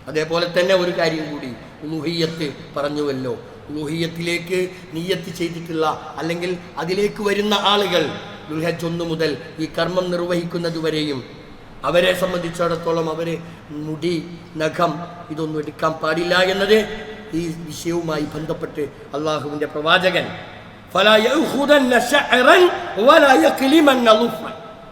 അതേപോലെ തന്നെ ഒരു കാര്യം കൂടി, ഉലൂഹിയ്യത്ത് പറഞ്ഞുവല്ലോ. ഉലൂഹിയ്യത്തിലേക്ക് നിയ്യത്ത് ചെയ്തിട്ടുള്ള അല്ലെങ്കിൽ അതിലേക്ക് വരുന്ന ആളുകൾ ദുൽഹജ്ജ് 1 മുതൽ ഈ കർമ്മം നിർവഹിക്കുന്നതുവരെയും അവരെ സംബന്ധിച്ചിടത്തോളം അവരെ മുടി, നഖം ഇതൊന്നും എടുക്കാൻ പാടില്ല എന്നത് ഈ വിഷയവുമായി ബന്ധപ്പെട്ട് അള്ളാഹുവിൻ്റെ പ്രവാചകൻ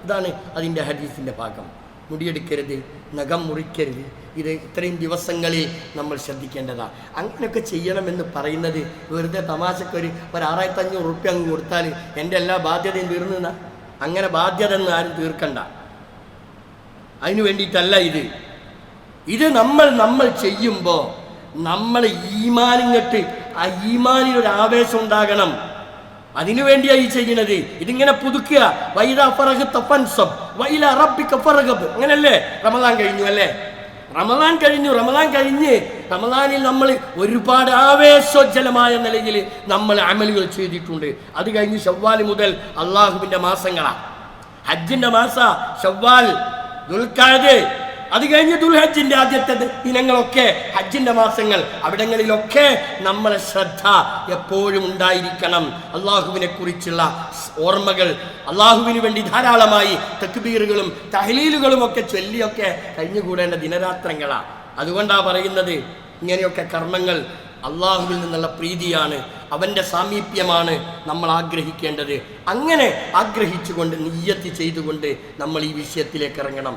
ഇതാണ് അതിൻ്റെ ഹദീസിൻ്റെ ഭാഗം. മുടിയെടുക്കരുത്, നഖം മുറിക്കരുത്. ഇത് ഇത്രയും ദിവസങ്ങളിൽ നമ്മൾ ശ്രദ്ധിക്കേണ്ടതാണ്. അങ്ങനെയൊക്കെ ചെയ്യണമെന്ന് പറയുന്നത് വെറുതെ തമാശക്കൊരു 6,500 റുപ്യ അങ്ങ് കൊടുത്താൽ എൻ്റെ എല്ലാ ബാധ്യതയും തീർന്നുന്ന അങ്ങനെ ബാധ്യത എന്ന് ആരും തീർക്കണ്ട. അതിനു വേണ്ടിയിട്ടല്ല ഇത് നമ്മൾ ചെയ്യുമ്പോൾ നമ്മൾ ഈമാനിങ്ങട്ട് ആ ഈമാനിനൊരു ആവേശം ഉണ്ടാകണം. അതിനു വേണ്ടിയാണ് ഈ ചെയ്യുന്നത്. ഇതിങ്ങനെ പുതുക്കുക. അങ്ങനല്ലേ? റമദാൻ കഴിഞ്ഞു അല്ലേ? റമദാൻ കഴിഞ്ഞ് റമദാനിൽ നമ്മൾ ഒരുപാട് ആവേശോജ്ജലമായ നിലയിൽ നമ്മൾ അമലുകൾ ചെയ്തിട്ടുണ്ട്. അത് കഴിഞ്ഞ് ശവ്വാൽ മുതൽ അള്ളാഹുവിന്റെ മാസങ്ങളാണ്. ഹജ്ജിന്റെ മാസ ശവ്വാൽ, ദുൽഖഅദ്, അത് കഴിഞ്ഞ് ദുൽഹജ്ജിന്റെ ആദ്യത്തെ ദിനങ്ങളൊക്കെ ഹജ്ജിന്റെ മാസങ്ങൾ. അവിടങ്ങളിലൊക്കെ നമ്മളെ ശ്രദ്ധ എപ്പോഴും ഉണ്ടായിരിക്കണം. അള്ളാഹുവിനെ കുറിച്ചുള്ള ഓർമ്മകൾ, അള്ളാഹുവിന് വേണ്ടി ധാരാളമായി തക്ബീറുകളും തഹ്ലീലുകളും ഒക്കെ ചൊല്ലിയൊക്കെ കഴിഞ്ഞുകൂടേണ്ട ദിനരാത്രങ്ങളാണ്. അതുകൊണ്ടാണ് പറയുന്നത്, ഇങ്ങനെയൊക്കെ കർമ്മങ്ങൾ അള്ളാഹുവിൽ നിന്നുള്ള പ്രീതിയാണ്, അവൻ്റെ സാമീപ്യമാണ് നമ്മൾ ആഗ്രഹിക്കേണ്ടത്. അങ്ങനെ ആഗ്രഹിച്ചുകൊണ്ട് നിയ്യത്ത് ചെയ്തുകൊണ്ട് നമ്മൾ ഈ വിഷയത്തിലേക്ക് ഇറങ്ങണം.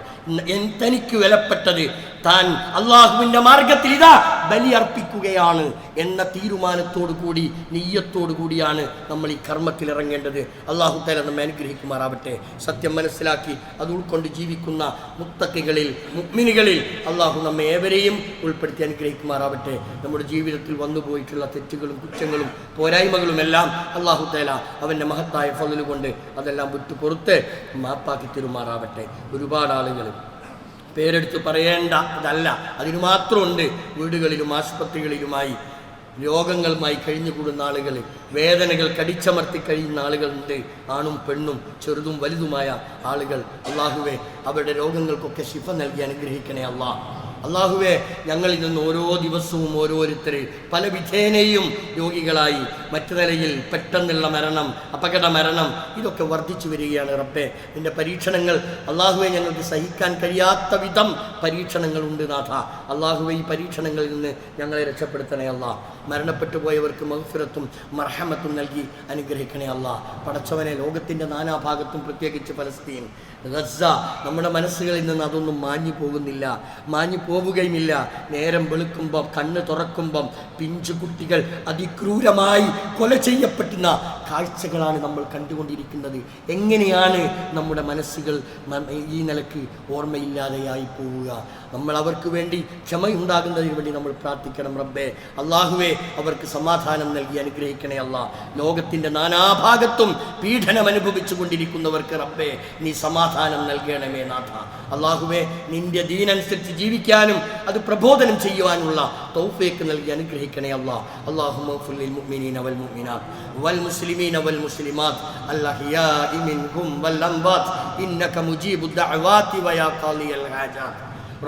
തനിക്ക് വിലപ്പെട്ടത് താൻ അള്ളാഹുവിൻ്റെ മാർഗത്തിൽ ഇതാ ബലി അർപ്പിക്കുകയാണ് എന്ന തീരുമാനത്തോടു കൂടി, നിയ്യത്തോടു കൂടിയാണ് നമ്മൾ ഈ കർമ്മത്തിൽ ഇറങ്ങേണ്ടത്. അള്ളാഹു തആല നമ്മെ അനുഗ്രഹിക്കുമാറാവട്ടെ. സത്യം മനസ്സിലാക്കി അത് ഉൾക്കൊണ്ട് ജീവിക്കുന്ന മുത്തഖികളിൽ, മുഅ്മിനുകളിൽ അള്ളാഹു നമ്മെ ഏവരെയും ഉൾപ്പെടുത്തി അനുഗ്രഹിക്കുമാറാവട്ടെ. നമ്മുടെ ജീവിതത്തിൽ വന്നുപോയിട്ടുള്ള തെറ്റുകളും കുറ്റങ്ങളും പോരായ്മകളുമെല്ലാം അള്ളാഹു തആല അവൻ്റെ മഹത്തായ ഫള് കൊണ്ട് അതെല്ലാം വിട്ടുപുറത്ത് മാപ്പാക്കി തരുമാറാവട്ടെ. ഒരുപാട് ആളുകൾ പേരെടുത്ത് പറയേണ്ട അതല്ല, അതിനു മാത്രമുണ്ട് വീടുകളിലും ആശുപത്രികളിലുമായി രോഗങ്ങളുമായി കഴിഞ്ഞുകൂടുന്ന ആളുകൾ, വേദനകൾ കടിച്ചമർത്തി കഴിയുന്ന ആളുകളുണ്ട്. ആണും പെണ്ണും ചെറുതും വലുതുമായ ആളുകൾ. അള്ളാഹുവെ അവരുടെ രോഗങ്ങൾക്കൊക്കെ ശിഫ നൽകി അനുഗ്രഹിക്കണേ അള്ളാഹുവെ. ഞങ്ങളിൽ നിന്ന് ഓരോ ദിവസവും ഓരോരുത്തർ പല വിധേനയും രോഗികളായി, മറ്റു നിലയിൽ പെട്ടെന്നുള്ള മരണം, അപകട മരണം, ഇതൊക്കെ വർദ്ധിച്ചു വരികയാണ്. റബ്ബേ, നിൻ്റെ പരീക്ഷണങ്ങൾ അള്ളാഹുവെ ഞങ്ങൾക്ക് സഹിക്കാൻ കഴിയാത്ത വിധം പരീക്ഷണങ്ങളുണ്ട് നാഥ. അള്ളാഹുവെ, ഈ പരീക്ഷണങ്ങളിൽ നിന്ന് ഞങ്ങളെ രക്ഷപ്പെടുത്തണേ അല്ലാ. മരണപ്പെട്ടു പോയവർക്ക് മഗ്ഫിറത്തും മർഹമത്തും നൽകി അനുഗ്രഹിക്കണേ അല്ലാ. പടച്ചവനെ, ലോകത്തിൻ്റെ നാനാഭാഗത്തും പ്രത്യേകിച്ച് ഫലസ്തീൻ, ഗസ, നമ്മുടെ മനസ്സുകളിൽ നിന്ന് അതൊന്നും മാഞ്ഞു പോകുന്നില്ല, മാഞ്ഞു പോവുകയുമില്ല. നേരം വെളുക്കുമ്പം, കണ്ണ് തുറക്കുമ്പം പിഞ്ചു കുട്ടികൾ അതിക്രൂരമായി കൊല ചെയ്യപ്പെടുന്ന കാഴ്ചകളാണ് നമ്മൾ കണ്ടുകൊണ്ടിരിക്കുന്നത്. എങ്ങനെയാണ് നമ്മുടെ മനസ്സുകൾ ഈ നിലക്ക് ഓർമ്മയില്ലാതെയായി പോവുക? നമ്മൾ അവർക്ക് വേണ്ടി ക്ഷമയുണ്ടാകുന്നതിന് വേണ്ടി നമ്മൾ പ്രാർത്ഥിക്കണം. റബ്ബേ, അള്ളാഹുവെ, അവർക്ക് സമാധാനം നൽകി അനുഗ്രഹിക്കണേ അല്ലാ. ലോകത്തിൻ്റെ നാനാഭാഗത്തും പീഡനം അനുഭവിച്ചു കൊണ്ടിരിക്കുന്നവർക്ക് റബ്ബേ നീ സമാധാനം നൽകണമേ നാഥ. അള്ളാഹുവെ, നിന്റെ ദീനനുസരിച്ച് ജീവിക്കാനും അത് പ്രബോധനം ചെയ്യുവാനുള്ള തൗഫീഖ് നൽകി അനുഗ്രഹിക്കണേ അല്ലാ. അല്ലാഹുമ്മ ഗ്ഫിർ ലിൽ മുഅ്മിനീന വൽ മുഅ്മിനാത്ത് വൽ മുസ്ലിമീന വൽ മുസ്ലിമാത്ത് അൽഅഹ്യാഇ മിൻഹും വൽ അംവാത്ത് ഇന്നക മുജീബുദ് ദഅവാതി വയാ ഖാളിയൽ ഹാജാത്ത്.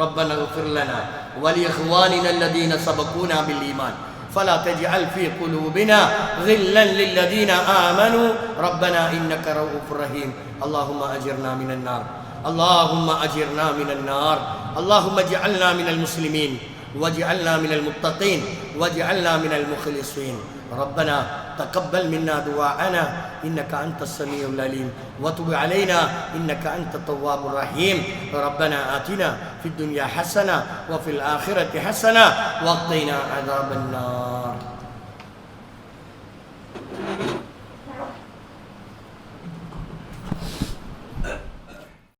ربنا اغفر لنا ولإخواننا الذين سبقونا بالإيمان فلا تجعل في قلوبنا غلا للذين آمنوا ربنا إنك رؤوف رحيم. اللهم أجرنا من النار، اللهم أجرنا من النار، اللهم اجعلنا من المسلمين واجعلنا من المتقين واجعلنا من المخلصين. ربنا تقبل منا دعاءنا إنك أنت السميع العليم وتب علينا إنك أنت التواب الرحيم. ربنا آتنا في الدنيا حسنة وفي الآخرة حسنة وقنا عذاب النار.